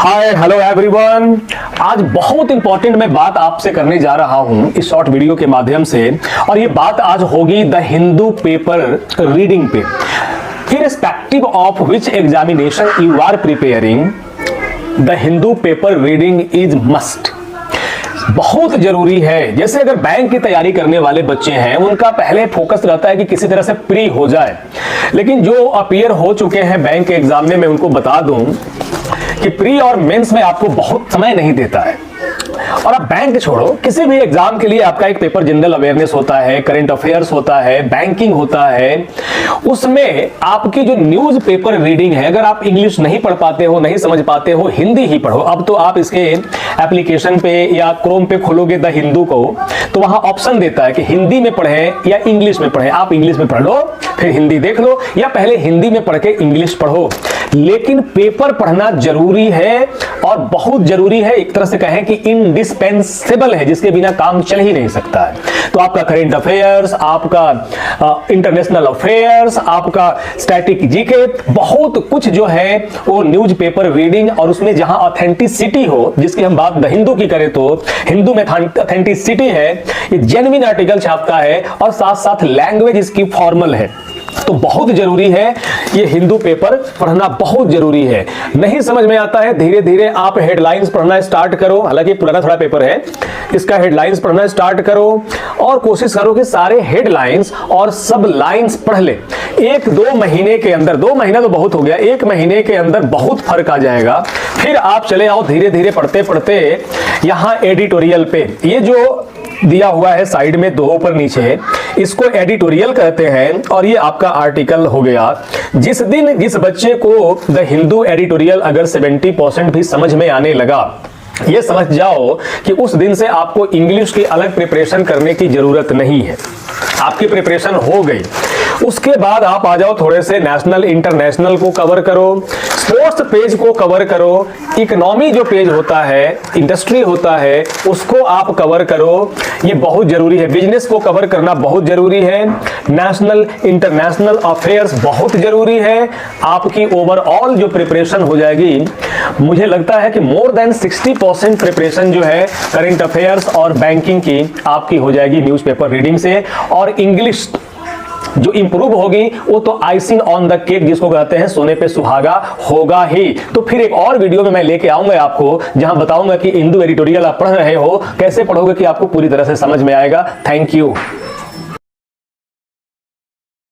Hi hello everyone. आज बहुत important मैं बात आपसे करने जा रहा हूं इस शॉर्ट वीडियो के माध्यम से, और ये बात आज होगी द हिंदू पेपर रीडिंग पे। Irrespective of which examination you are preparing, the Hindu paper reading is must, बहुत जरूरी है। जैसे अगर बैंक की तैयारी करने वाले बच्चे हैं, उनका पहले फोकस रहता है कि किसी तरह से प्री हो जाए, लेकिन जो अपीयर हो चुके हैं बैंक के एग्जाम में, मैं उनको बता दूं कि प्री और मेंस में आपको बहुत समय नहीं देता है। और आप बैंक छोड़ो, किसी भी एग्जाम के लिए आपका एक पेपर जनरल अवेयरनेस होता है, करंट अफेयर्स होता है, बैंकिंग होता है। उसमें आपकी जो न्यूज पेपर रीडिंग है, अगर आप इंग्लिश नहीं पढ़ पाते हो, नहीं समझ पाते हो, हिंदी ही पढ़ो। अब तो आप इसके एप्लीकेशन पे या क्रोम पे खोलोगे द हिंदू को, तो वहां ऑप्शन देता है कि हिंदी में पढ़ें या इंग्लिश में पढ़ें। आप इंग्लिश में पढ़ लो, फिर हिंदी देख लो, या पहले हिंदी में पढ़ के इंग्लिश पढ़ो। लेकिन पेपर पढ़ना जरूरी है, और बहुत जरूरी है, एक तरह से कहें कि इंडिस्पेंसेबल है, जिसके बिना काम चल ही नहीं सकता है। तो आपका करंट अफेयर्स, आपका इंटरनेशनल अफेयर्स, आपका स्टैटिक जीके, बहुत कुछ जो है वो न्यूज पेपर रीडिंग, और उसमें जहां ऑथेंटिसिटी हो, जिसकी हम बात द हिंदू की करें तो हिंदू में ऑथेंटिसिटी है, ये जेन्युइन आर्टिकल छापता है, और साथ साथ लैंग्वेज इसकी फॉर्मल है। तो बहुत जरूरी है, ये हिंदू पेपर पढ़ना बहुत जरूरी है। नहीं समझ में आता है, धीरे धीरे आप हेडलाइंस पढ़ना स्टार्ट करो। हालांकि पुराना थोड़ा पेपर है, इसका हेडलाइंस पढ़ना स्टार्ट करो, और कोशिश करो कि सारे हेडलाइंस और सब लाइंस पढ़ ले। 1-2 महीने के अंदर, 2 महीना तो बहुत हो गया, 1 महीने के अंदर बहुत फर्क आ जाएगा। फिर आप चले आओ धीरे धीरे पढ़ते पढ़ते यहां एडिटोरियल पे। ये जो दिया हुआ है साइड में 2 ऊपर नीचे, इसको एडिटोरियल कहते हैं, और ये आपका आर्टिकल हो गया। जिस दिन जिस बच्चे को द हिंदू एडिटोरियल अगर 70% भी समझ में आने लगा, ये समझ जाओ कि उस दिन से आपको इंग्लिश की अलग प्रिपरेशन करने की जरूरत नहीं है, आपकी प्रिपरेशन हो गई। उसके बाद आप आ जाओ, थोड़े से नेशनल इंटरनेशनल को कवर करो, स्पोर्ट्स पेज को कवर करो, इकोनॉमी जो पेज होता है, इंडस्ट्री होता है, उसको आप कवर करो, ये बहुत जरूरी है। बिजनेस को कवर करना बहुत जरूरी है, नेशनल इंटरनेशनल अफेयर्स बहुत जरूरी है। आपकी ओवरऑल जो प्रिपरेशन हो जाएगी, मुझे लगता है कि मोर देन 60% प्रिपरेशन जो है करंट अफेयर्स और बैंकिंग की आपकी हो जाएगी न्यूज़पेपर रीडिंग से। और इंग्लिश जो इंप्रूव होगी, वो तो आइसिंग ऑन द केक, जिसको कहते हैं सोने पे सुहागा होगा ही। तो फिर एक और वीडियो में मैं लेके आऊंगा आपको, जहां बताऊंगा कि हिंदू एडिटोरियल आप पढ़ रहे हो, कैसे पढ़ोगे कि आपको पूरी तरह से समझ में आएगा। Thank you.